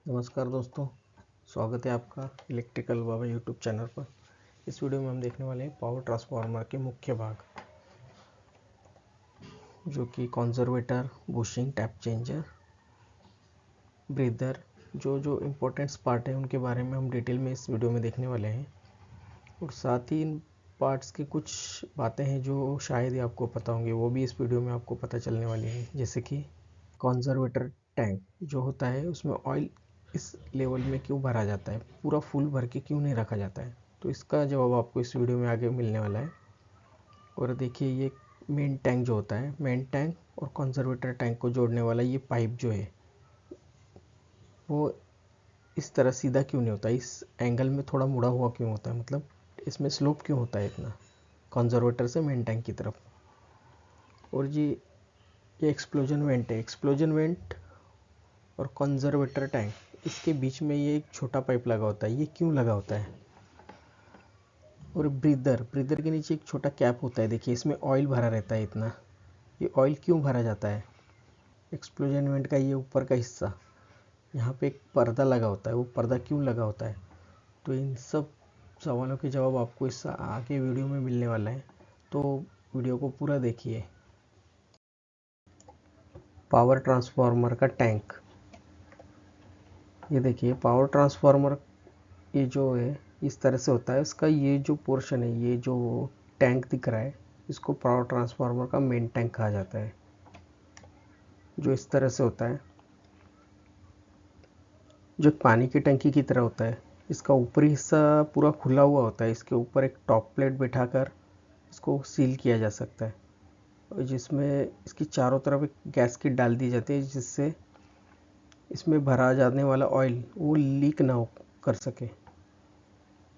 नमस्कार दोस्तों, स्वागत है आपका इलेक्ट्रिकल बाबा यूट्यूब चैनल पर। इस वीडियो में हम देखने वाले हैं पावर ट्रांसफार्मर के मुख्य भाग, जो कि conservator, bushing, tap changer, breather, जो इम्पोर्टेंट्स पार्ट है उनके बारे में हम डिटेल में इस वीडियो में देखने वाले हैं। और साथ ही इन पार्ट्स की कुछ बातें हैं जो शायद ही आपको पता होंगी, वो भी इस वीडियो में आपको पता चलने वाली है। जैसे कि कंजर्वेटर टैंक जो होता है, उसमें ऑयल इस लेवल में क्यों भरा जाता है, पूरा फुल भर के क्यों नहीं रखा जाता है, तो इसका जवाब आपको इस वीडियो में आगे मिलने वाला है। और देखिए, ये मेन टैंक जो होता है, मेन टैंक और कंजर्वेटर टैंक को जोड़ने वाला ये पाइप जो है, वो इस तरह सीधा क्यों नहीं होता, इस एंगल में थोड़ा मुड़ा हुआ क्यों होता है, मतलब इसमें स्लोप क्यों होता है इतना, कंजर्वेटर से मेन टैंक की तरफ। और ये एक्सप्लोजन वेंट है, एक्सप्लोजन वेंट और कंजर्वेटर टैंक, इसके बीच में ये एक छोटा पाइप लगा होता है, ये क्यों लगा होता है। और ब्रीदर के नीचे एक छोटा कैप होता है, देखिए इसमें ऑयल भरा रहता है इतना, ये ऑयल क्यों भरा जाता है। एक्सप्लोजन वेंट का ये ऊपर का हिस्सा, यहाँ पे एक पर्दा लगा होता है, वो पर्दा क्यों लगा होता है। तो इन सब सवालों के जवाब आपको इस आगे वीडियो में मिलने वाला है, तो वीडियो को पूरा देखिए। पावर ट्रांसफार्मर का टैंक, ये देखिए पावर ट्रांसफार्मर, ये जो है इस तरह से होता है। इसका ये जो पोर्शन है, ये जो टैंक दिख रहा है, इसको पावर ट्रांसफार्मर का मेन टैंक कहा जाता है, जो इस तरह से होता है, जो पानी की टंकी की तरह होता है। इसका ऊपरी हिस्सा पूरा खुला हुआ होता है, इसके ऊपर एक टॉप प्लेट बिठाकर इसको सील किया जा सकता है, और जिसमें इसकी चारों तरफ एक गैस किट डाल दी जाती है, जिससे इसमें भरा जाने वाला ऑयल वो लीक ना कर सके।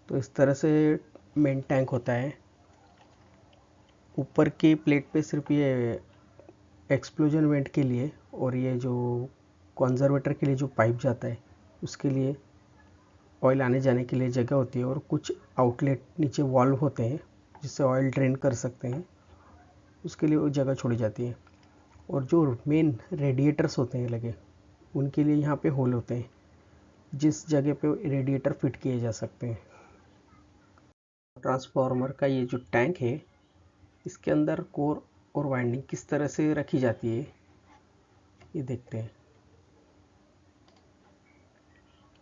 तो इस तरह से मेन टैंक होता है। ऊपर की प्लेट पे सिर्फ ये एक्सप्लोजन वेंट के लिए और ये जो कंजर्वेटर के लिए जो पाइप जाता है, उसके लिए ऑयल आने जाने के लिए जगह होती है, और कुछ आउटलेट नीचे वाल्व होते हैं जिससे ऑयल ड्रेन कर सकते हैं, उसके लिए वो जगह छोड़ी जाती है। और जो मेन रेडिएटर्स होते हैं लगे, उनके लिए यहाँ पे होल होते हैं, जिस जगह पे रेडिएटर फिट किए जा सकते हैं। ट्रांसफार्मर का ये जो टैंक है, इसके अंदर कोर और वाइंडिंग किस तरह से रखी जाती है, ये देखते हैं।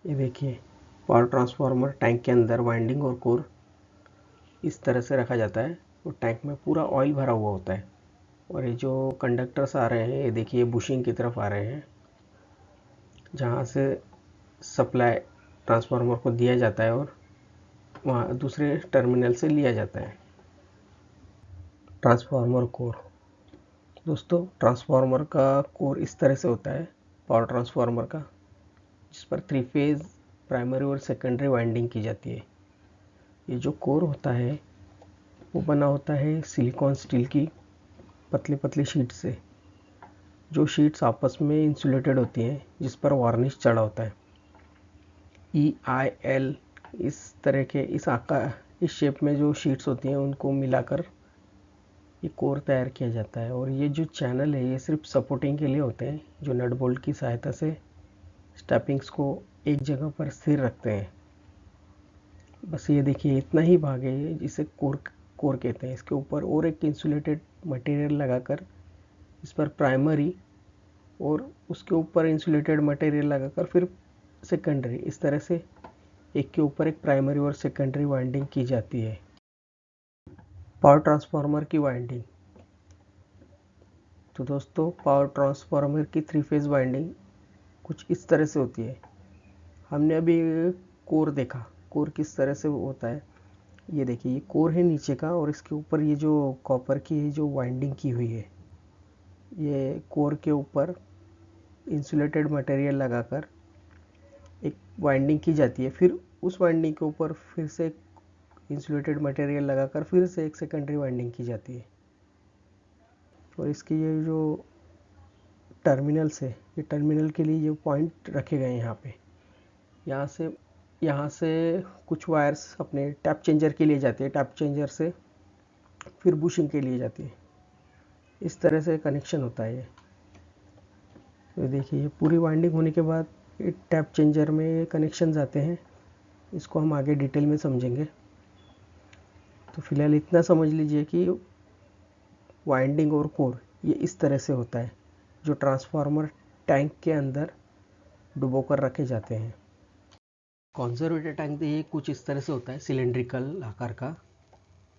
ये देखिए, पावर ट्रांसफार्मर टैंक के अंदर वाइंडिंग और कोर इस तरह से रखा जाता है, और टैंक में पूरा ऑयल भरा हुआ होता है। और ये जो कंडक्टर्स आ रहे हैं, ये देखिए बुशिंग की तरफ आ रहे हैं, जहाँ से सप्लाई ट्रांसफार्मर को दिया जाता है और वहाँ दूसरे टर्मिनल से लिया जाता है। ट्रांसफार्मर कोर, दोस्तों ट्रांसफार्मर का कोर इस तरह से होता है, पावर ट्रांसफार्मर का, जिस पर 3 फेज प्राइमरी और सेकेंडरी वाइंडिंग की जाती है। ये जो कोर होता है वो बना होता है सिलिकॉन स्टील की पतली पतली शीट से, जो शीट्स आपस में इंसुलेटेड होती हैं, जिस पर वार्निश चढ़ा होता है। EIL, इस तरह के इस आकार, इस शेप में जो शीट्स होती हैं उनको मिलाकर ये कोर तैयार किया जाता है। और ये जो चैनल है, ये सिर्फ सपोर्टिंग के लिए होते हैं, जो नट बोल्ट की सहायता से स्टैपिंग्स को एक जगह पर स्थिर रखते हैं। बस ये देखिए, इतना ही भाग है जिसे कोर कहते हैं। इसके ऊपर और एक इंसुलेटेड मटेरियल लगाकर इस पर प्राइमरी, और उसके ऊपर इंसुलेटेड मटेरियल लगाकर फिर सेकेंडरी, इस तरह से एक के ऊपर एक प्राइमरी और सेकेंडरी वाइंडिंग की जाती है। पावर ट्रांसफार्मर की वाइंडिंग, तो दोस्तों पावर ट्रांसफार्मर की 3 फेज वाइंडिंग कुछ इस तरह से होती है। हमने अभी कोर देखा, कोर किस तरह से होता है। ये देखिए, ये कोर है नीचे का, और इसके ऊपर ये जो कॉपर की जो वाइंडिंग की हुई है, ये कोर के ऊपर इंसुलेटेड मटेरियल लगाकर एक वाइंडिंग की जाती है। फिर उस वाइंडिंग के ऊपर फिर से एक इंसुलेटेड मटेरियल लगाकर फिर से एक सेकेंडरी वाइंडिंग की जाती है। और इसके ये जो टर्मिनल्स है, ये टर्मिनल के लिए ये पॉइंट रखे गए हैं यहाँ पे। यहाँ से कुछ वायर्स अपने टैप चेंजर के लिए जाती है, टैप चेंजर से फिर बुशिंग के लिए जाती है। इस तरह से कनेक्शन होता है ये। तो देखिए, ये पूरी वाइंडिंग होने के बाद टैप चेंजर में कनेक्शन आते हैं, इसको हम आगे डिटेल में समझेंगे। तो फिलहाल इतना समझ लीजिए कि वाइंडिंग और कोर ये इस तरह से होता है, जो ट्रांसफार्मर टैंक के अंदर डुबो कर रखे जाते हैं। कंजर्वेटर टैंक तो ये कुछ इस तरह से होता है, सिलेंड्रिकल आकार का।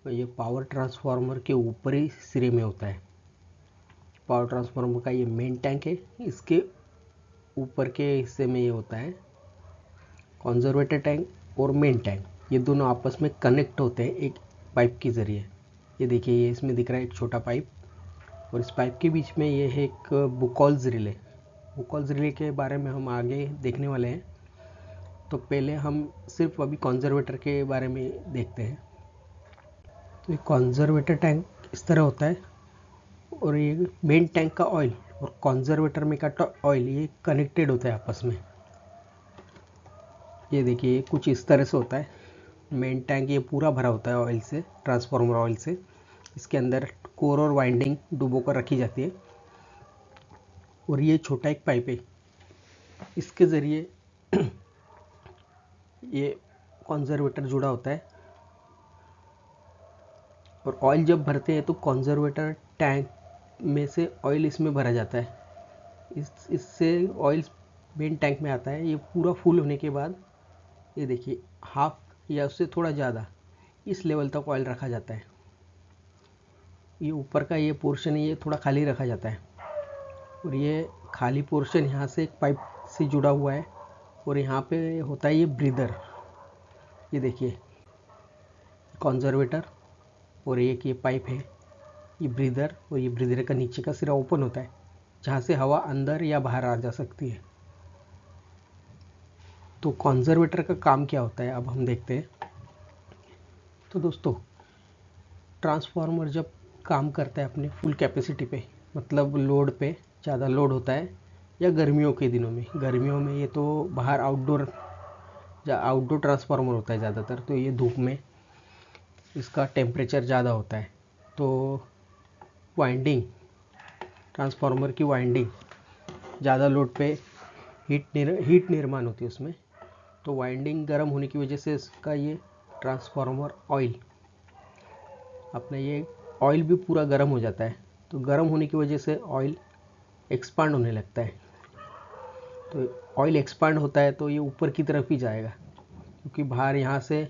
तो ये पावर ट्रांसफार्मर के ऊपरी सिरे में होता है। पावर ट्रांसफार्मर का ये मेन टैंक है, इसके ऊपर के हिस्से में ये होता है कंजर्वेटर टैंक और मेन टैंक। ये दोनों आपस में कनेक्ट होते हैं एक पाइप के ज़रिए। ये देखिए, ये इसमें दिख रहा है एक छोटा पाइप, और इस पाइप के बीच में ये है एक बुकोल्स रिले। बुकोल्स रिले के बारे में हम आगे देखने वाले हैं, तो पहले हम सिर्फ अभी कंजर्वेटर के बारे में देखते हैं। तो ये कंजर्वेटर टैंक इस तरह होता है, और ये मेन टैंक का ऑयल और कंजर्वेटर में का ऑयल ये कनेक्टेड होता है आपस में। ये देखिए, कुछ इस तरह से होता है। मेन टैंक ये पूरा भरा होता है ऑयल से, ट्रांसफार्मर ऑयल से। इसके अंदर कोर और वाइंडिंग डुबो कर रखी जाती है, और ये छोटा एक पाइप है, इसके ज़रिए ये कंजर्वेटर जुड़ा होता है। और ऑयल जब भरते हैं तो कंजर्वेटर टैंक में से ऑयल इसमें भरा जाता है। इससे ऑयल मेन टैंक में आता है। ये पूरा फुल होने के बाद ये देखिए, हाफ या उससे थोड़ा ज़्यादा इस लेवल तक ऑयल रखा जाता है। ये ऊपर का ये पोर्शन है, ये थोड़ा खाली रखा जाता है, और ये खाली पोर्शन यहाँ से एक पाइप से जुड़ा हुआ है, और यहाँ पे होता है ये ब्रीदर। ये देखिए, कंजर्वेटर और एक ये पाइप है, ये ब्रीदर, और ये ब्रीदर का नीचे का सिरा ओपन होता है, जहाँ से हवा अंदर या बाहर आ जा सकती है। तो कंजर्वेटर का काम क्या होता है, अब हम देखते हैं। तो दोस्तों, ट्रांसफार्मर जब काम करता है अपने फुल कैपेसिटी पे, मतलब लोड पे ज़्यादा लोड होता है, या गर्मियों के दिनों में, गर्मियों में ये तो बाहर आउटडोर ट्रांसफार्मर होता है ज़्यादातर, तो ये धूप में इसका टेम्परेचर ज़्यादा होता है, तो वाइंडिंग, ट्रांसफार्मर की वाइंडिंग ज़्यादा लोड पे हीट निर्माण होती है उसमें। तो वाइंडिंग गर्म होने की वजह से इसका ये ट्रांसफार्मर ऑयल, अपना ये ऑयल भी पूरा गर्म हो जाता है। तो गर्म होने की वजह से ऑयल एक्सपांड होने लगता है। तो ऑयल एक्सपांड होता है तो ये ऊपर की तरफ ही जाएगा, क्योंकि बाहर यहाँ से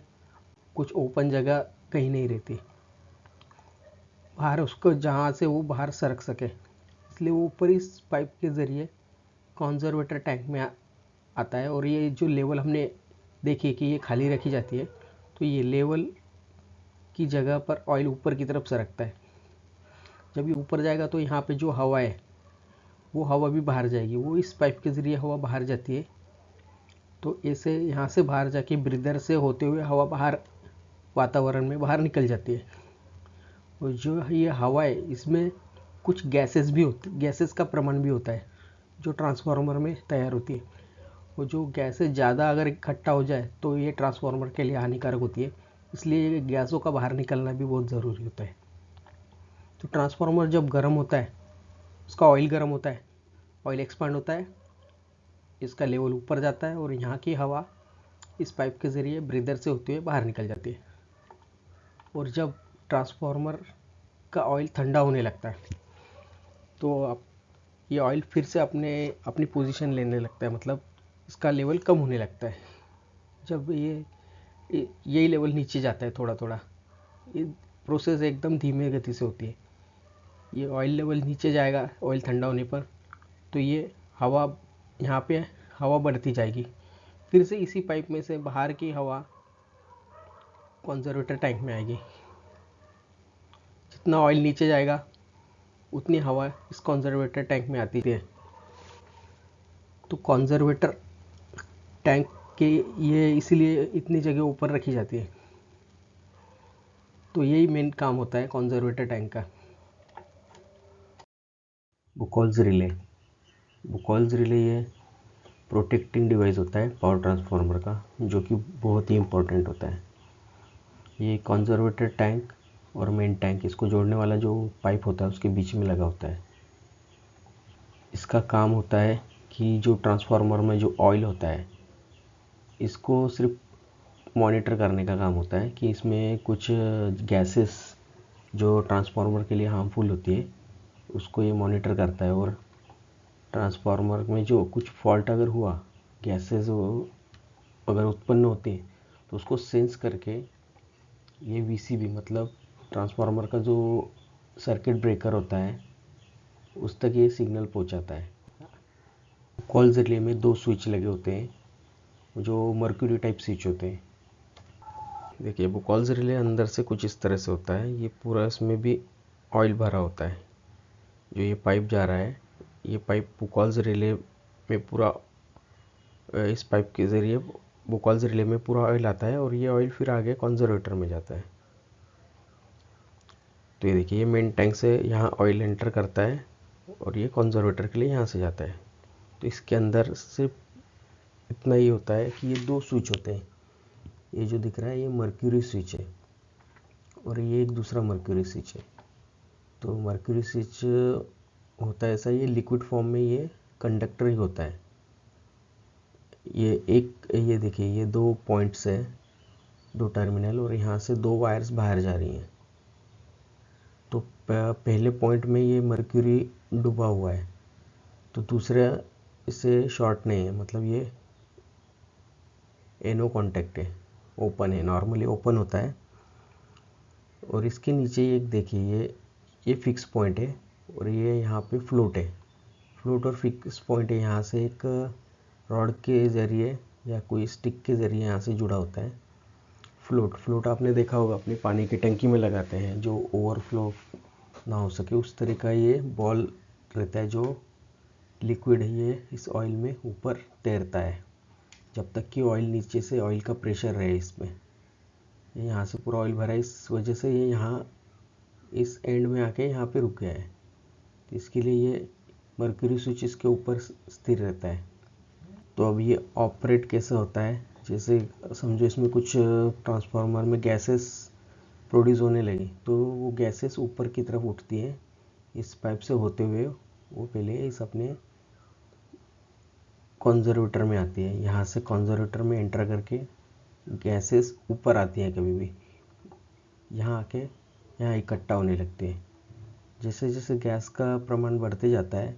कुछ ओपन जगह कहीं नहीं रहती बाहर, उसको जहाँ से वो बाहर सरक सके, इसलिए वो ऊपर इस पाइप के ज़रिए कंजर्वेटर टैंक में आता है। और ये जो लेवल हमने देखी कि ये खाली रखी जाती है, तो ये लेवल की जगह पर ऑयल ऊपर की तरफ सरकता है। जब ये ऊपर जाएगा तो यहाँ पे जो हवा है वो हवा भी बाहर जाएगी, वो इस पाइप के ज़रिए हवा बाहर जाती है। तो ऐसे यहाँ से बाहर जाके ब्रीदर से होते हुए हवा बाहर वातावरण में बाहर निकल जाती है। और जो ये हवा है, इसमें कुछ गैसेस भी होती, गैसेस का प्रमाण भी होता है जो ट्रांसफार्मर में तैयार होती है। वो जो गैसेस ज़्यादा अगर इकट्ठा हो जाए तो ये ट्रांसफार्मर के लिए हानिकारक होती है, इसलिए गैसों का बाहर निकलना भी बहुत ज़रूरी होता है। तो ट्रांसफार्मर जब गर्म होता है, उसका ऑयल गर्म होता है, ऑयल एक्सपांड होता है, इसका लेवल ऊपर जाता है, और यहाँ की हवा इस पाइप के ज़रिए ब्रीदर से होते हुए बाहर निकल जाती है। और जब ट्रांसफार्मर का ऑयल ठंडा होने लगता है, तो अब ये ऑयल फिर से अपनी पोजीशन लेने लगता है, मतलब इसका लेवल कम होने लगता है। जब यही लेवल नीचे जाता है थोड़ा थोड़ा, ये प्रोसेस एकदम धीमे गति से होती है। ये ऑयल लेवल नीचे जाएगा ऑयल ठंडा होने पर, तो ये हवा, यहाँ पे हवा बढ़ती जाएगी, फिर से इसी पाइप में से बाहर की हवा कंजर्वेटर टैंक में आएगी। जितना ऑयल नीचे जाएगा उतनी हवा इस कंजर्वेटर टैंक में आती है। तो कंजर्वेटर टैंक के ये इसीलिए इतनी जगह ऊपर रखी जाती है। तो यही मेन काम होता है कंजर्वेटर टैंक का। बुकोल्स रिले, बुकोल्स रिले ये प्रोटेक्टिंग डिवाइस होता है पावर ट्रांसफार्मर का, जो कि बहुत ही इम्पोर्टेंट होता है। ये कंजर्वेटर टैंक और मेन टैंक, इसको जोड़ने वाला जो पाइप होता है उसके बीच में लगा होता है। इसका काम होता है कि जो ट्रांसफार्मर में जो ऑयल होता है इसको सिर्फ मॉनिटर करने का काम होता है कि इसमें कुछ गैसेस जो ट्रांसफार्मर के लिए हार्मफुल होती है उसको ये मॉनिटर करता है। और ट्रांसफार्मर में जो कुछ फॉल्ट अगर हुआ, गैसेस अगर उत्पन्न होती हैं तो उसको सेंस करके ये वीसीबी मतलब ट्रांसफार्मर का जो सर्किट ब्रेकर होता है उस तक ये सिग्नल पहुंचाता है। कॉल्स रिले में 2 स्विच लगे होते हैं जो मर्क्यूरी टाइप स्विच होते हैं। देखिए वो कॉल्स रिले अंदर से कुछ इस तरह से होता है। ये पूरा इसमें भी ऑयल भरा होता है। जो ये पाइप जा रहा है, ये पाइप बुकॉल्स रिले में पूरा, इस पाइप के ज़रिए बुकॉल्स रिले में पूरा ऑयल आता है और ये ऑयल फिर आगे कंजर्वेटर में जाता है। तो ये देखिए ये मेन टैंक से यहाँ ऑयल एंटर करता है और ये कंजर्वेटर के लिए यहाँ से जाता है। तो इसके अंदर सिर्फ इतना ही होता है कि ये 2 स्विच होते हैं। ये जो दिख रहा है ये मर्क्यूरी स्विच है और ये एक दूसरा मर्क्यूरी स्विच है। तो मर्क्यूरी स्विच होता है ऐसा, ये लिक्विड फॉर्म में ये कंडक्टर ही होता है। ये देखिए ये 2 पॉइंट्स है, 2 टर्मिनल, और यहाँ से 2 वायर्स बाहर जा रही हैं। तो पहले पॉइंट में ये मर्क्यूरी डूबा हुआ है, तो दूसरा इससे शॉर्ट नहीं है, मतलब ये एनो कॉन्टैक्ट है, ओपन है, नॉर्मली ओपन होता है। और इसके नीचे एक देखिए ये फिक्स पॉइंट है और ये यहाँ पे फ्लोट है। फ्लोट और फिक्स पॉइंट है, यहाँ से एक रॉड के ज़रिए या कोई स्टिक के ज़रिए यहाँ से जुड़ा होता है। फ्लोट आपने देखा होगा अपनी पानी की टंकी में लगाते हैं, जो ओवरफ्लो ना हो सके उस तरह का ये बॉल रहता है जो लिक्विड है, ये इस ऑयल में ऊपर तैरता है जब तक कि ऑयल नीचे से ऑयल का प्रेशर रहे इसमें। ये यहाँ से पूरा ऑयल भरा है, इस वजह से ये यहाँ इस एंड में आके यहाँ पे रुक गया है। तो इसके लिए ये मर्क्यूरी स्विच इसके ऊपर स्थिर रहता है। तो अब ये ऑपरेट कैसे होता है, जैसे समझो इसमें कुछ ट्रांसफार्मर में गैसेस प्रोड्यूस होने लगी, तो वो गैसेस ऊपर की तरफ उठती है इस पाइप से होते हुए, वो पहले इस अपने कंजर्वेटर में आती है। यहाँ से कंजर्वेटर में एंटर करके गैसेस ऊपर आती हैं, कभी भी यहाँ आके यहाँ इकट्ठा होने लगती है। जैसे जैसे गैस का प्रमाण बढ़ते जाता है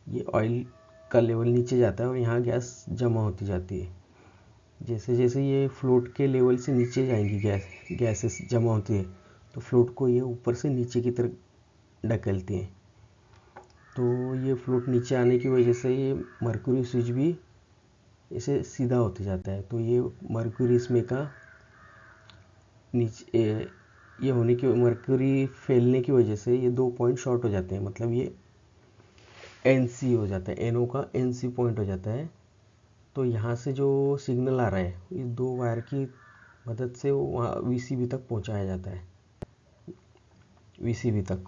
ये ऑयल का लेवल नीचे जाता है और यहाँ गैस जमा होती जाती है। जैसे जैसे ये फ्लोट के लेवल से नीचे जाएंगी गैसेस जमा होती है, तो फ्लोट को ये ऊपर से नीचे की तरफ ढकेलती है। तो ये फ्लोट नीचे आने की वजह से ये मर्क्यूरी स्विच भी इसे सीधा होते जाता है। तो ये मर्क्यूरी इसमें का नीचे ये होने की, मर्क्यूरी फैलने की वजह से ये 2 पॉइंट शॉर्ट हो जाते हैं, मतलब ये एनसी हो जाता है, एनओ का एनसी पॉइंट हो जाता है। तो यहाँ से जो सिग्नल आ रहा है इस 2 वायर की मदद से वो वहाँ वीसीबी तक पहुँचाया जाता है। वीसीबी तक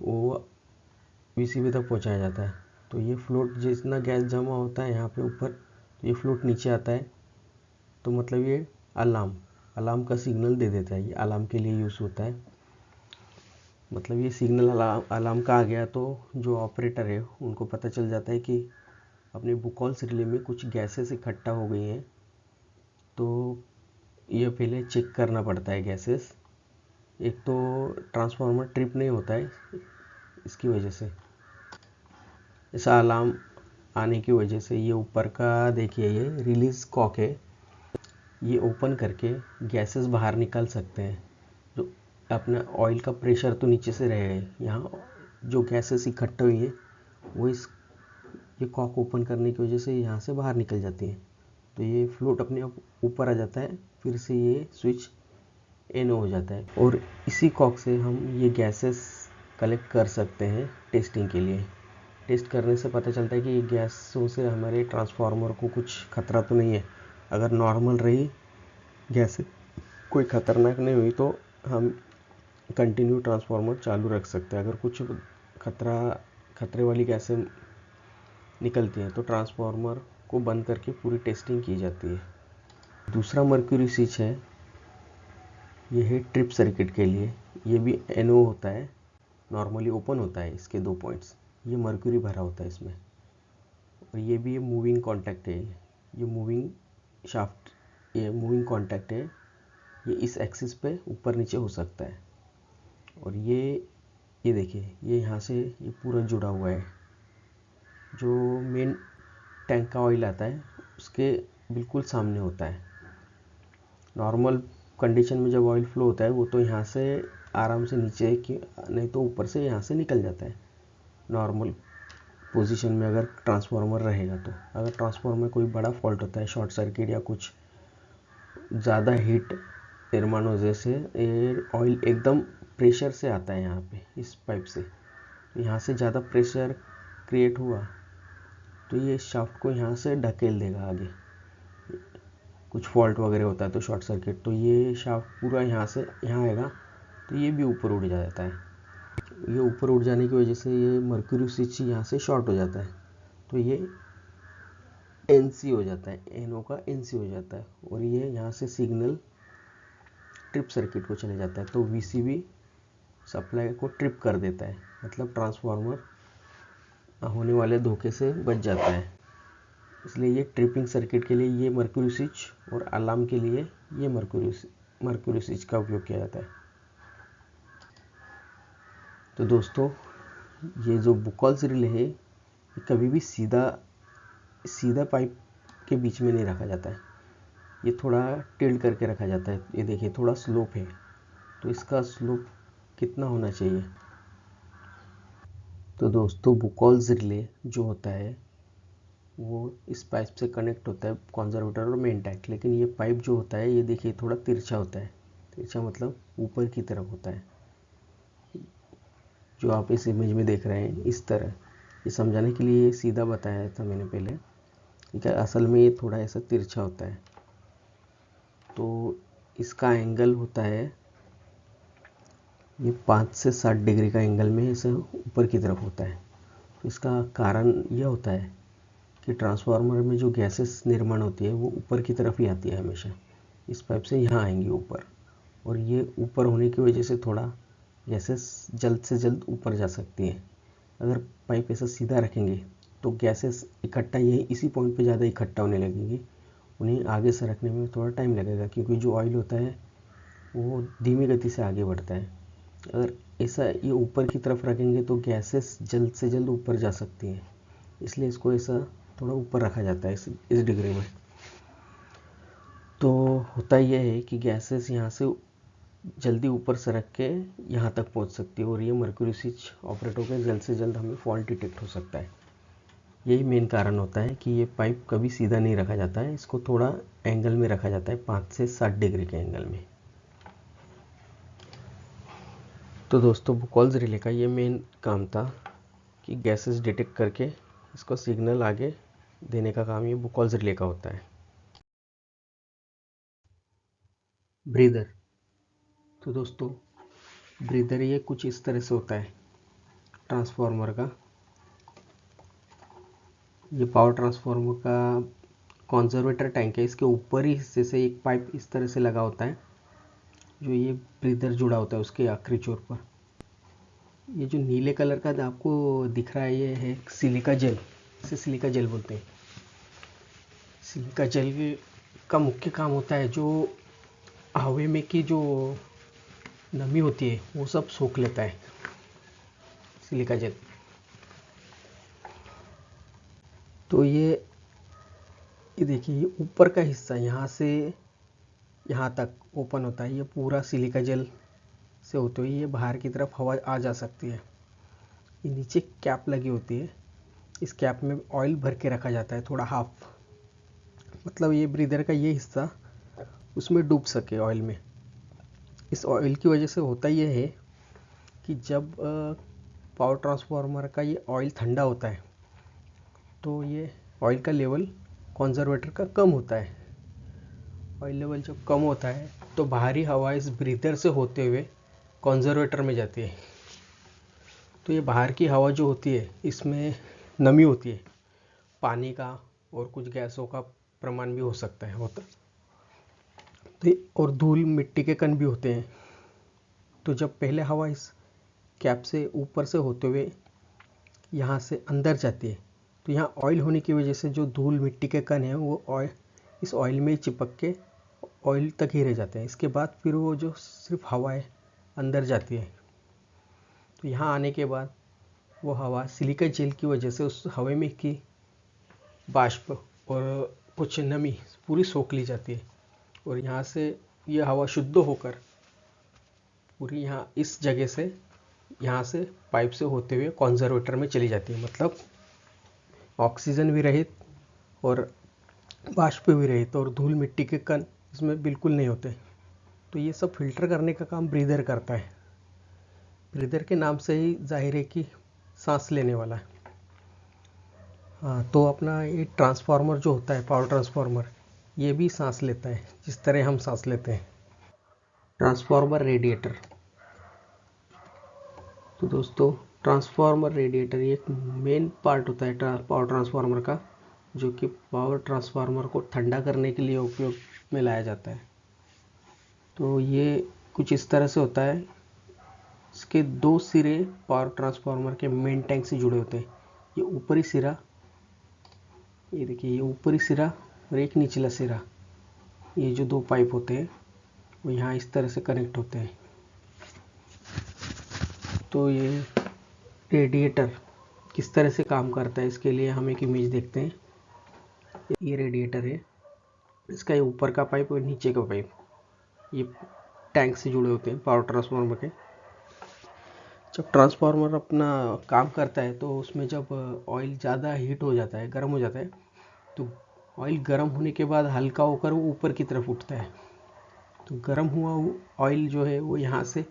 पहुँचाया जाता है। तो ये फ्लोट जितना गैस जमा होता है यहाँ पे ऊपर, तो ये फ्लोट नीचे आता है, तो मतलब ये अलार्म का सिग्नल दे देता है। ये अलार्म के लिए यूज़ होता है, मतलब ये सिग्नल अलार्म का आ गया तो जो ऑपरेटर है उनको पता चल जाता है कि अपने बुकॉल्स रिले में कुछ गैसेस इकट्ठा हो गई हैं। तो ये पहले चेक करना पड़ता है गैसेस। एक तो ट्रांसफार्मर ट्रिप नहीं होता है इसकी वजह से, ऐसा अलार्म आने की वजह से। ये ऊपर का देखिए ये रिलीज़ कॉक है, ये ओपन करके गैसेस बाहर निकाल सकते हैं। जो अपना ऑयल का प्रेशर तो नीचे से रहेगा, यहाँ जो गैसेस इकट्ठा हुई है वो ये कॉक ओपन करने की वजह से यहाँ से बाहर निकल जाती है। तो ये फ्लोट अपने आप ऊपर आ जाता है, फिर से ये स्विच एन हो जाता है और इसी कॉक से हम ये गैसेस कलेक्ट कर सकते हैं टेस्टिंग के लिए। टेस्ट करने से पता चलता है कि ये गैसों से हमारे ट्रांसफार्मर को कुछ खतरा तो नहीं है। अगर नॉर्मल रही गैस, कोई ख़तरनाक नहीं हुई, तो हम कंटिन्यू ट्रांसफार्मर चालू रख सकते हैं। अगर कुछ खतरे वाली गैसें निकलती हैं तो ट्रांसफार्मर को बंद करके पूरी टेस्टिंग की जाती है। दूसरा मर्क्यूरी स्विच है, ये है ट्रिप सर्किट के लिए। ये भी एनओ होता है, नॉर्मली ओपन होता है इसके 2 पॉइंट्स। ये मर्क्यूरी भरा होता है इसमें, और ये भी मूविंग कॉन्टैक्ट है, ये मूविंग शाफ्ट, ये मूविंग कॉन्टैक्ट है, ये इस एक्सिस पे ऊपर नीचे हो सकता है। और ये देखिए, ये यहाँ से ये पूरा जुड़ा हुआ है, जो मेन टैंक का ऑयल आता है उसके बिल्कुल सामने होता है। नॉर्मल कंडीशन में जब ऑयल फ्लो होता है वो तो यहाँ से आराम से नीचे कि नहीं तो ऊपर से यहाँ से निकल जाता है नॉर्मल पोजीशन में, अगर ट्रांसफार्मर रहेगा तो। अगर ट्रांसफार्मर में कोई बड़ा फॉल्ट होता है, शॉर्ट सर्किट या कुछ ज़्यादा हीट निर्माण हो, जैसे ऑयल एकदम प्रेशर से आता है यहाँ पे इस पाइप से, तो यहाँ से ज़्यादा प्रेशर क्रिएट हुआ तो ये शाफ्ट को यहाँ से ढकेल देगा आगे। कुछ फॉल्ट वगैरह होता है तो शॉर्ट सर्किट, तो ये शाफ्ट पूरा यहाँ से यहाँ आएगा तो ये भी ऊपर उड़ जाता है। ये ऊपर उड़ जाने की वजह से ये मर्क्यूरी स्विच यहाँ से शॉर्ट हो जाता है, तो ये एनसी हो जाता है, एनओ का एनसी हो जाता है, और ये यहाँ से सिग्नल ट्रिप सर्किट को चले जाता है, तो वीसीबी सप्लाई को ट्रिप कर देता है, मतलब ट्रांसफार्मर होने वाले धोखे से बच जाता है। इसलिए ये ट्रिपिंग सर्किट के लिए ये मर्क्यूरी स्विच और अलार्म के लिए ये मर्क्यूरी स्विच का उपयोग किया जाता है। तो दोस्तों, ये जो बुकॉल्स रिले है ये कभी भी सीधा पाइप के बीच में नहीं रखा जाता है, ये थोड़ा टिल्ट करके रखा जाता है। ये देखिए थोड़ा स्लोप है, तो इसका स्लोप कितना होना चाहिए। तो दोस्तों, बुकॉल्स रिले जो होता है वो इस पाइप से कनेक्ट होता है कंजर्वेटर और मेन टैंक, लेकिन ये पाइप जो होता है ये देखिए थोड़ा तिरछा होता है। तिरछा मतलब ऊपर की तरफ होता है, जो आप इस इमेज में देख रहे हैं इस तरह। ये समझाने के लिए सीधा बताया था मैंने पहले, ठीक है। असल में ये थोड़ा ऐसा तिरछा होता है, तो इसका एंगल होता है ये 5 से 7 डिग्री का एंगल में ऐसे ऊपर की तरफ होता है। तो इसका कारण यह होता है कि ट्रांसफार्मर में जो गैसेस निर्माण होती है वो ऊपर की तरफ ही आती है हमेशा, इस पाइप से यहाँ आएंगी ऊपर, और ये ऊपर होने की वजह से थोड़ा गैसेस जल्द से जल्द ऊपर जा सकती है। अगर पाइप ऐसा सीधा रखेंगे तो गैसेस इकट्ठा यही इसी पॉइंट पे ज़्यादा इकट्ठा होने लगेंगी, उन्हें आगे सरकने में थोड़ा टाइम लगेगा, क्योंकि जो ऑयल होता है वो धीमी गति से आगे बढ़ता है। अगर ऐसा ये ऊपर की तरफ रखेंगे तो गैसेस जल्द से जल्द ऊपर जा सकती हैं, इसलिए इसको ऐसा थोड़ा ऊपर रखा जाता है इस डिग्री में। तो होता यह है कि गैसेस यहाँ से जल्दी ऊपर सरक के यहाँ तक पहुँच सकती है, और ये मर्क्यूरी स्विच ऑपरेट होकर जल्द से जल्द हमें फॉल्ट डिटेक्ट हो सकता है। यही मेन कारण होता है कि ये पाइप कभी सीधा नहीं रखा जाता है, इसको थोड़ा एंगल में रखा जाता है, 5 से 7 डिग्री के एंगल में। तो दोस्तों, बुकॉल्स रिले का ये मेन काम था कि गैसेस डिटेक्ट करके इसको सिग्नल आगे देने का काम ये बुकॉल्स रिले का होता है। ब्रीदर, तो दोस्तों ब्रीदर ये कुछ इस तरह से होता है ट्रांसफार्मर का। ये पावर ट्रांसफार्मर का कंजर्वेटर टैंक है, इसके ऊपर ही हिस्से से एक पाइप इस तरह से लगा होता है, जो ये ब्रीदर जुड़ा होता है उसके आखिरी छोर पर। ये जो नीले कलर का आपको दिख रहा है ये है सिलिका जेल, इसे सिलिका जेल बोलते हैं। सिलिका जेल का मुख्य काम होता है जो हवा में की जो नमी होती है वो सब सोख लेता है सिलिका जेल। तो ये देखिए, ये ऊपर का हिस्सा यहाँ से यहाँ तक ओपन होता है, ये पूरा सिलिका जेल से होते हुए ये बाहर की तरफ हवा आ जा सकती है। ये नीचे कैप लगी होती है, इस कैप में ऑयल भर के रखा जाता है थोड़ा हाफ, मतलब ये ब्रीदर का ये हिस्सा उसमें डूब सके ऑयल में। इस ऑयल की वजह से होता ये है कि जब पावर ट्रांसफार्मर का ये ऑयल ठंडा होता है तो ये ऑयल का लेवल कंजर्वेटर का कम होता है। ऑयल लेवल जब कम होता है तो बाहरी हवा इस ब्रीदर से होते हुए कंजर्वेटर में जाती है। तो ये बाहर की हवा जो होती है इसमें नमी होती है, पानी का और कुछ गैसों का प्रमाण भी हो सकता है तो और धूल मिट्टी के कण भी होते हैं। तो जब पहले हवा इस कैप से ऊपर से होते हुए यहाँ से अंदर जाती है तो यहाँ ऑयल होने की वजह से जो धूल मिट्टी के कण हैं वो ऑयल, इस ऑयल में चिपक के ऑयल तक ही रह जाते हैं। इसके बाद फिर वो जो सिर्फ हवा है अंदर जाती है। तो यहाँ आने के बाद वो हवा सिलिका जेल की वजह से उस हवा में की बाष्प और कुछ नमी पूरी सोख ली जाती है और यहाँ से ये हवा शुद्ध होकर पूरी यहाँ इस जगह से, यहाँ से पाइप से होते हुए कॉन्जर्वेटर में चली जाती है। मतलब ऑक्सीजन भी रहित और बाष्प भी रहित और धूल मिट्टी के कण इसमें बिल्कुल नहीं होते। तो ये सब फिल्टर करने का काम ब्रीदर करता है। ब्रीदर के नाम से ही जाहिर है कि सांस लेने वाला है। हाँ, तो अपना ये ट्रांसफार्मर जो होता है, पावर ट्रांसफार्मर, ये भी सांस लेता है जिस तरह हम सांस लेते हैं। Transformer radiator. तो दोस्तों, ट्रांसफार्मर रेडिएटर ये एक मेन पार्ट होता है पावर ट्रांसफार्मर का, जो कि पावर ट्रांसफार्मर को ठंडा करने के लिए उपयोग में लाया जाता है। तो ये कुछ इस तरह से होता है। इसके दो सिरे पावर ट्रांसफार्मर के मेन टैंक से जुड़े होते हैं। ये ऊपरी सिरा, ये देखिए, ये ऊपरी सिरा और एक निचला सिरा, ये जो दो पाइप होते हैं वो यहाँ इस तरह से कनेक्ट होते हैं। तो ये रेडिएटर किस तरह से काम करता है, इसके लिए हम एक इमेज देखते हैं। ये रेडिएटर है, इसका ये ऊपर का पाइप और नीचे का पाइप ये टैंक से जुड़े होते हैं पावर ट्रांसफार्मर के। जब ट्रांसफार्मर अपना काम करता है तो उसमें जब ऑयल ज़्यादा हीट हो जाता है, गर्म हो जाता है, तो ऑयल गर्म होने के बाद हल्का होकर वो ऊपर की तरफ उठता है। तो गर्म हुआ ऑयल जो है वो यहाँ से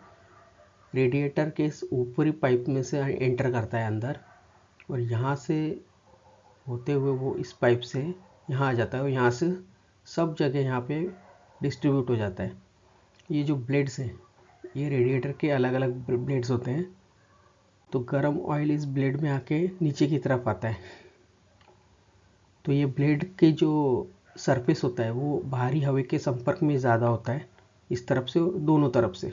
रेडिएटर के इस ऊपरी पाइप में से एंटर करता है अंदर, और यहाँ से होते हुए वो इस पाइप से यहाँ आ जाता है और यहाँ से सब जगह यहाँ पे डिस्ट्रीब्यूट हो जाता है। ये जो ब्लेड्स हैं, ये रेडिएटर के अलग अलग ब्लेड्स होते हैं। तो गर्म ऑयल इस ब्लेड में आके नीचे की तरफ आता है। तो ये ब्लेड के जो सरफेस होता है वो बाहरी हवा के संपर्क में ज़्यादा होता है, इस तरफ से और दोनों तरफ से।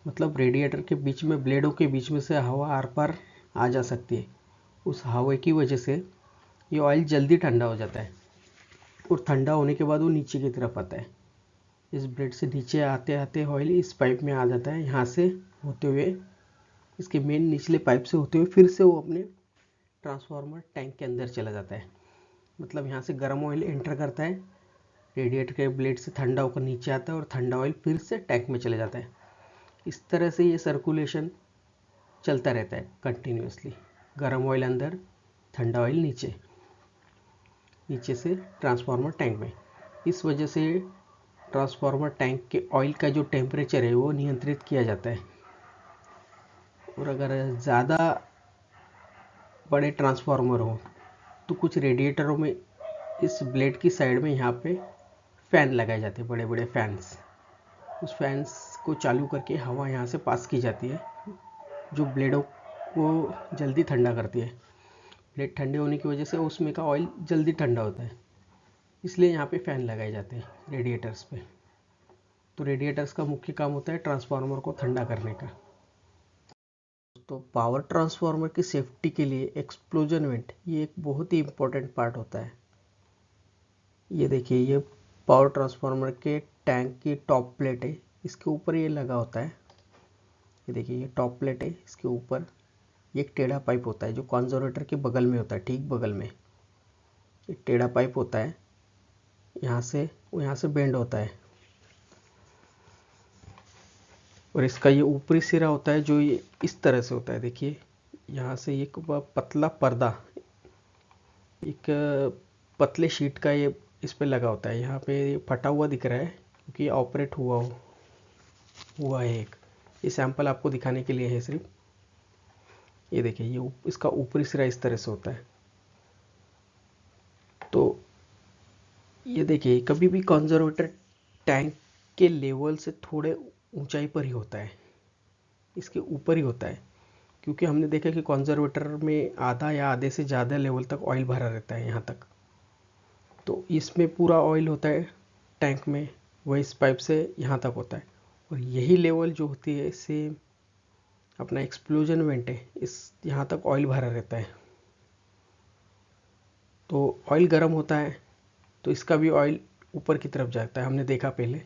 मतलब रेडिएटर के बीच में, ब्लेडों के बीच में से हवा आर पार आ जा सकती है। उस हवा की वजह से ये ऑयल जल्दी ठंडा हो जाता है और ठंडा होने के बाद वो नीचे की तरफ आता है। इस ब्लेड से नीचे आते आते ऑयल इस पाइप में आ जाता है, यहाँ से होते हुए इसके मेन निचले पाइप से होते हुए फिर से वो अपने ट्रांसफार्मर टैंक के अंदर चला जाता है। मतलब यहाँ से गर्म ऑयल एंटर करता है, रेडिएटर के ब्लेड से ठंडा होकर नीचे आता है और ठंडा ऑयल फिर से टैंक में चले जाता है। इस तरह से ये सर्कुलेशन चलता रहता है कंटिन्यूसली। गर्म ऑयल अंदर, ठंडा ऑयल नीचे, नीचे से ट्रांसफार्मर टैंक में। इस वजह से ट्रांसफार्मर टैंक के ऑयल का जो टेम्परेचर है वो नियंत्रित किया जाता है। और अगर ज़्यादा बड़े ट्रांसफार्मर हो तो कुछ रेडिएटरों में इस ब्लेड की साइड में यहाँ पे फ़ैन लगाए जाते हैं, बड़े बड़े फैंस। उस फैंस को चालू करके हवा यहाँ से पास की जाती है, जो ब्लेडों को जल्दी ठंडा करती है। ब्लेड ठंडे होने की वजह से उसमें का ऑयल जल्दी ठंडा होता है, इसलिए यहाँ पे फ़ैन लगाए जाते हैं रेडिएटर्स पे। तो रेडिएटर्स का मुख्य काम होता है ट्रांसफार्मर को ठंडा करने का। तो पावर ट्रांसफार्मर की सेफ्टी के लिए एक्सप्लोजन वेंट ये एक बहुत ही इम्पोर्टेंट पार्ट होता है। ये देखिए, ये पावर ट्रांसफार्मर के टैंक की टॉप प्लेट है, इसके ऊपर ये लगा होता है। ये देखिए, ये टॉप प्लेट है, इसके ऊपर ये एक टेढ़ा पाइप होता है जो कॉन्जर्वेटर के बगल में होता है, ठीक बगल में एक टेढ़ा पाइप होता है, यहाँ से बेंड होता है। और इसका ये ऊपरी सिरा होता है जो ये इस तरह से होता है। देखिए, यहाँ से एक पतला पर्दा, एक पतले शीट का ये इस पे लगा होता है। यहाँ पे फटा हुआ दिख रहा है क्योंकि ऑपरेट हुआ है एक। ये सैंपल आपको दिखाने के लिए है सिर्फ। ये देखिए, ये इसका ऊपरी सिरा इस तरह से होता है। तो ये देखिए, कभी भी कंजर्वेटर टैंक के लेवल से थोड़े ऊंचाई पर ही होता है, इसके ऊपर ही होता है, क्योंकि हमने देखा कि कंजर्वेटर में आधा या आधे से ज़्यादा लेवल तक ऑयल भरा रहता है यहाँ तक। तो इसमें पूरा ऑयल होता है टैंक में, वह इस पाइप से यहाँ तक होता है। और यही लेवल जो होती है सेम अपना एक्सप्लोजन वेंट है, इस यहाँ तक ऑयल भरा रहता है। तो ऑयल गर्म होता है तो इसका भी ऑयल ऊपर की तरफ जाता है, हमने देखा पहले।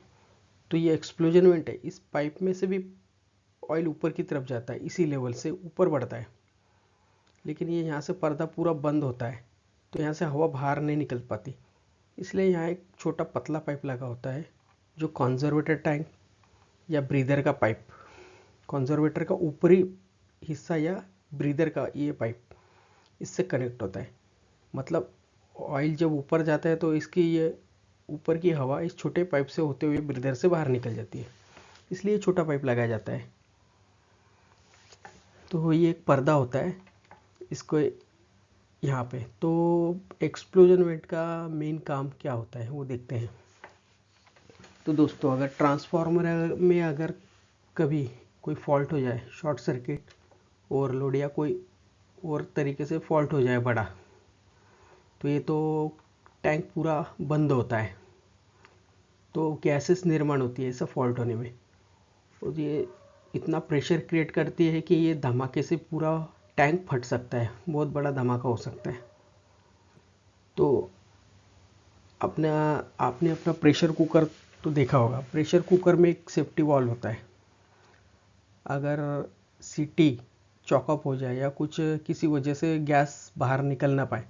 तो ये एक्सप्लोजन वेंट है, इस पाइप में से भी ऑयल ऊपर की तरफ जाता है, इसी लेवल से ऊपर बढ़ता है। लेकिन ये यहाँ से पर्दा पूरा बंद होता है तो यहाँ से हवा बाहर नहीं निकल पाती, इसलिए यहाँ एक छोटा पतला पाइप लगा होता है जो कॉन्जर्वेटर टैंक या ब्रीदर का पाइप, कॉन्जर्वेटर का ऊपरी हिस्सा या ब्रीदर का ये पाइप, इससे कनेक्ट होता है। मतलब ऑयल जब ऊपर जाता है तो इसकी ये ऊपर की हवा इस छोटे पाइप से होते हुए ब्रीदर से बाहर निकल जाती है, इसलिए छोटा पाइप लगाया जाता है। तो ये एक पर्दा होता है इसको यहाँ पे। तो एक्सप्लोजन वेंट का मेन काम क्या होता है वो देखते हैं। तो दोस्तों, अगर ट्रांसफार्मर में अगर कभी कोई फॉल्ट हो जाए, शॉर्ट सर्किट, ओवरलोड या कोई और तरीके से फॉल्ट हो जाए बड़ा, तो ये तो टैंक पूरा बंद होता है, तो गैसेस निर्माण होती है ऐसा फॉल्ट होने में। और ये इतना प्रेशर क्रिएट करती है कि ये धमाके से पूरा टैंक फट सकता है, बहुत बड़ा धमाका हो सकता है। तो आपने अपना प्रेशर कुकर तो देखा होगा। प्रेशर कुकर में एक सेफ्टी वाल्व होता है, अगर सीटी चॉकअप हो जाए या कुछ किसी वजह से गैस बाहर निकल ना पाए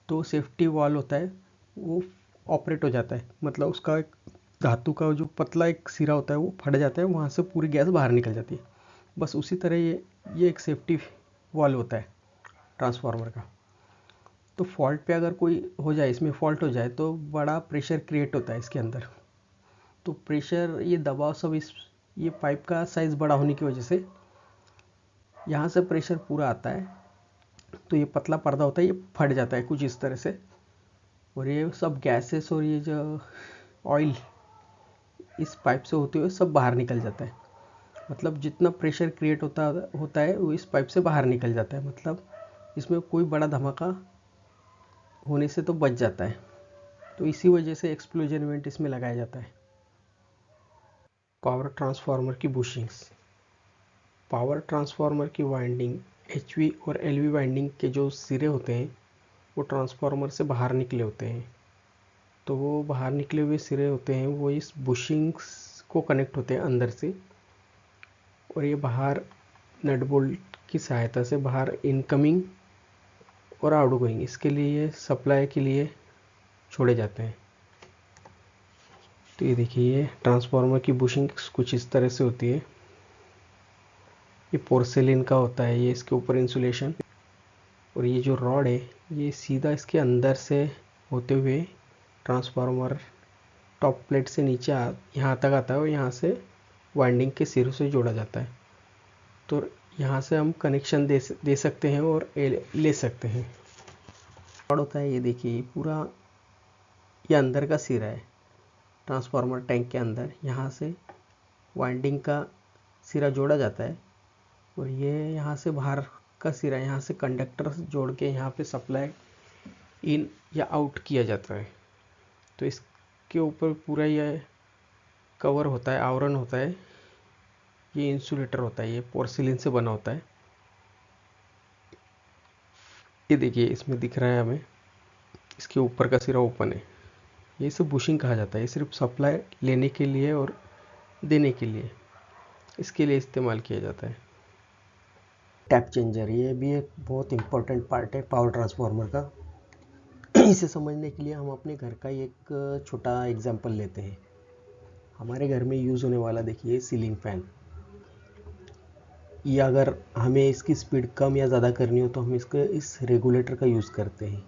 तो सेफ्टी वाल्व होता है वो ऑपरेट हो जाता है। मतलब उसका एक धातु का जो पतला एक सिरा होता है वो फट जाता है, वहाँ से पूरी गैस बाहर निकल जाती है। बस उसी तरह ये एक सेफ्टी वाल्व होता है ट्रांसफार्मर का। तो फॉल्ट पे अगर कोई हो जाए, इसमें फॉल्ट हो जाए तो बड़ा प्रेशर क्रिएट होता है इसके अंदर। तो प्रेशर, ये दबाव सब ये पाइप का साइज़ बड़ा होने की वजह से यहाँ से प्रेशर पूरा आता है, तो ये पतला पर्दा होता है ये फट जाता है कुछ इस तरह से, और ये सब गैसेस और ये जो ऑयल इस पाइप से होते हुए सब बाहर निकल जाता है। मतलब जितना प्रेशर क्रिएट होता है वो इस पाइप से बाहर निकल जाता है। मतलब इसमें कोई बड़ा धमाका होने से तो बच जाता है। तो इसी वजह से एक्सप्लोजन इवेंट इसमें लगाया जाता है। पावर ट्रांसफार्मर की बुशिंग्स। पावर ट्रांसफार्मर की वाइंडिंग एचवी और एलवी वाइंडिंग के जो सिरे होते हैं वो ट्रांसफार्मर से बाहर निकले होते हैं। तो वो बाहर निकले हुए सिरे होते हैं वो इस बुशिंग्स को कनेक्ट होते हैं अंदर से, और ये बाहर नट बोल्ट की सहायता से बाहर इनकमिंग और आउटगोइंग इसके लिए सप्लाई के लिए छोड़े जाते हैं। तो ये देखिए, ये ट्रांसफार्मर की बुशिंग कुछ इस तरह से होती है। ये पोर्सेलिन का होता है, ये इसके ऊपर इंसुलेशन, और ये जो रॉड है ये सीधा इसके अंदर से होते हुए ट्रांसफार्मर टॉप प्लेट से नीचे यहाँ तक आता है और यहाँ से वाइंडिंग के सिरों से जोड़ा जाता है। तो यहाँ से हम कनेक्शन दे सकते हैं और ले सकते हैं। रॉड होता है, ये देखिए पूरा ये अंदर का सिरा है ट्रांसफार्मर टैंक के अंदर, यहाँ से वाइंडिंग का सिरा जोड़ा जाता है, और ये यहाँ से बाहर का सिरा यहाँ से कंडक्टर जोड़ के यहाँ पे सप्लाई इन या आउट किया जाता है। तो इसके ऊपर पूरा ये कवर होता है, आवरण होता है, ये इंसुलेटर होता है, ये पोर्सिलिन से बना होता है। ये देखिए इसमें दिख रहा है हमें, इसके ऊपर का सिरा ओपन है, ये सब बुशिंग कहा जाता है। ये सिर्फ सप्लाई लेने के लिए और देने के लिए, इसके लिए इस्तेमाल किया जाता है। टैप चेंजर, ये भी एक बहुत इम्पोर्टेंट पार्ट है पावर ट्रांसफार्मर का। इसे समझने के लिए हम अपने घर का एक छोटा एग्जांपल लेते हैं। हमारे घर में यूज़ होने वाला देखिए सीलिंग फैन, ये अगर हमें इसकी स्पीड कम या ज़्यादा करनी हो तो हम इस रेगुलेटर का यूज़ करते हैं।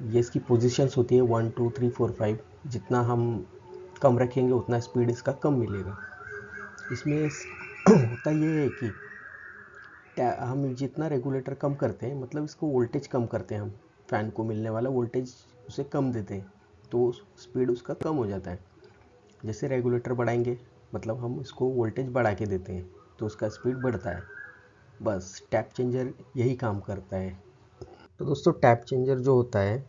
ये इसकी पोजीशंस होती है 1 2 3 4 5, जितना हम कम रखेंगे उतना स्पीड इसका कम मिलेगा। इसमें होता ये है कि हम जितना रेगुलेटर कम करते हैं, मतलब इसको वोल्टेज कम करते हैं, हम फ़ैन को मिलने वाला वोल्टेज उसे कम देते हैं तो स्पीड उसका कम हो जाता है। जैसे रेगुलेटर बढ़ाएंगे मतलब हम इसको वोल्टेज बढ़ा के देते हैं तो उसका स्पीड बढ़ता है। बस टैप चेंजर यही काम करता है। तो दोस्तों, टैप चेंजर जो होता है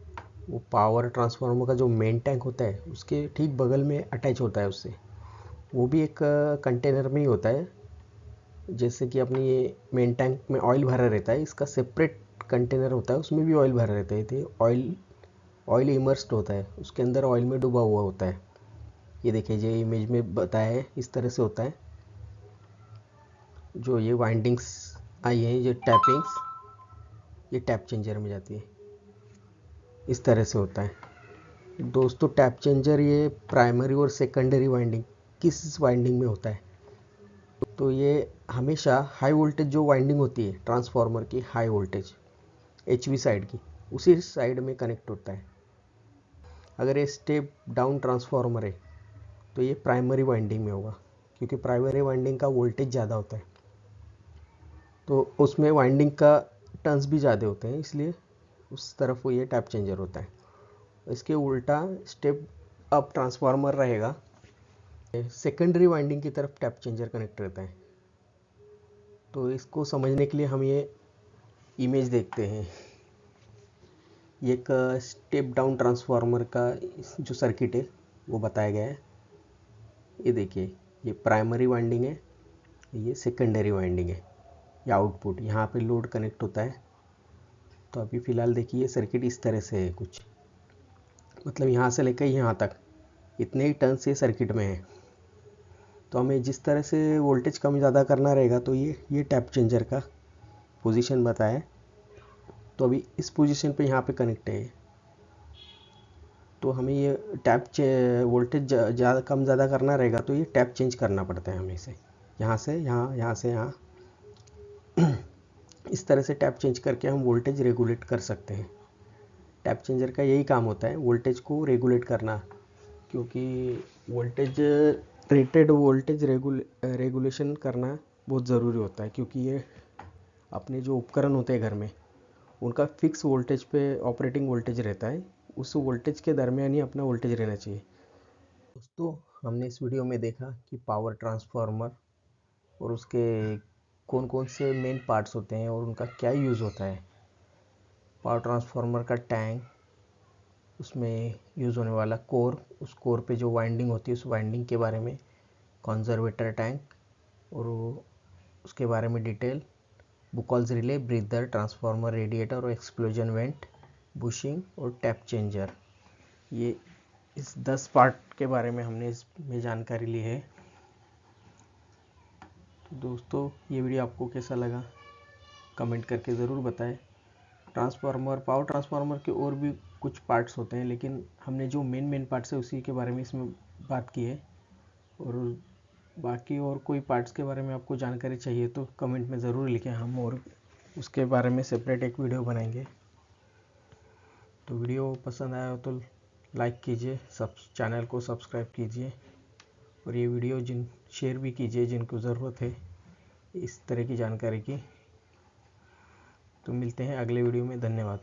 वो पावर ट्रांसफार्मर का जो मेन टैंक होता है उसके ठीक बगल में अटैच होता है उससे। वो भी एक कंटेनर में ही होता है, जैसे कि अपनी ये मेन टैंक में ऑयल भरा रहता है, इसका सेपरेट कंटेनर होता है उसमें भी ऑयल भर रहते थे। ऑयल इमर्स्ड होता है, उसके अंदर ऑयल में डूबा हुआ होता है। ये देखिए, ये इमेज में बताया है, इस तरह से होता है। जो ये वाइंडिंग्स आई हैं, ये टैपिंग्स, ये टैप चेंजर में जाती है, इस तरह से होता है। दोस्तों, टैप चेंजर ये प्राइमरी और सेकेंडरी वाइंडिंग किस वाइंडिंग में होता है? तो ये हमेशा हाई वोल्टेज जो वाइंडिंग होती है ट्रांसफार्मर की, हाई वोल्टेज एचवी साइड की, उसी साइड में कनेक्ट होता है। अगर ये स्टेप डाउन ट्रांसफार्मर है तो ये प्राइमरी वाइंडिंग में होगा, क्योंकि प्राइमरी वाइंडिंग का वोल्टेज ज़्यादा होता है, तो उसमें वाइंडिंग का टर्न्स भी ज़्यादा होते हैं, इसलिए उस तरफ वो ये टैप चेंजर होता है। इसके उल्टा स्टेप अप ट्रांसफार्मर रहेगा, सेकेंडरी वाइंडिंग की तरफ टैप चेंजर कनेक्ट रहता है। तो इसको समझने के लिए हम ये इमेज देखते हैं। ये एक स्टेप डाउन ट्रांसफार्मर का जो सर्किट है वो बताया गया है। ये देखिए, ये प्राइमरी वाइंडिंग है, ये सेकेंडरी वाइंडिंग है, ये आउटपुट, यहाँ पे लोड कनेक्ट होता है। तो अभी फ़िलहाल देखिए, ये सर्किट इस तरह से है कुछ, मतलब यहाँ से लेकर यहाँ तक इतने ही टर्न्स ये सर्किट में है। तो हमें जिस तरह से वोल्टेज कम ज़्यादा करना रहेगा, तो ये टैप चेंजर का पोजीशन बताया। तो अभी इस पोजीशन पे यहाँ पे कनेक्ट है, तो हमें ये वोल्टेज ज़्यादा कम ज़्यादा करना रहेगा, तो ये टैप चेंज करना पड़ता है हमें इसे, यहाँ से यहाँ, यहाँ से यहाँ इस तरह से टैप चेंज करके हम वोल्टेज रेगुलेट कर सकते हैं। टैप चेंजर का यही काम होता है, वोल्टेज को रेगुलेट करना, क्योंकि वोल्टेज रेटेड वोल्टेज रेगुलेशन करना बहुत ज़रूरी होता है, क्योंकि ये अपने जो उपकरण होते हैं घर में, उनका फिक्स वोल्टेज पे ऑपरेटिंग वोल्टेज रहता है, उस वोल्टेज के दरमियान ही अपना वोल्टेज रहना चाहिए। दोस्तों, हमने इस वीडियो में देखा कि पावर ट्रांसफार्मर और उसके कौन कौन से मेन पार्ट्स होते हैं और उनका क्या यूज़ होता है। पावर ट्रांसफार्मर का टैंक, उसमें यूज़ होने वाला कोर, उस कोर पे जो वाइंडिंग होती है उस वाइंडिंग के बारे में, कंजर्वेटर टैंक और उसके बारे में detail, Buchholz relay, breather, transformer radiator और एक्सप्लोजन वेंट, बुशिंग और टैप चेंजर, ये इस 10 पार्ट के बारे में हमने इसमें जानकारी ली है। तो दोस्तों, ये वीडियो आपको कैसा लगा कमेंट करके ज़रूर बताएं। पावर ट्रांसफार्मर के और भी कुछ पार्ट्स होते हैं, लेकिन हमने जो मेन पार्ट्स है उसी के बारे में इसमें बात की है। और बाकी और कोई पार्ट्स के बारे में आपको जानकारी चाहिए तो कमेंट में ज़रूर लिखें, हम और उसके बारे में सेपरेट एक वीडियो बनाएंगे। तो वीडियो पसंद आया हो तो लाइक कीजिए, चैनल को सब्सक्राइब कीजिए और ये वीडियो शेयर भी कीजिए जिनको ज़रूरत है इस तरह की जानकारी की। तो मिलते हैं अगले वीडियो में, धन्यवाद।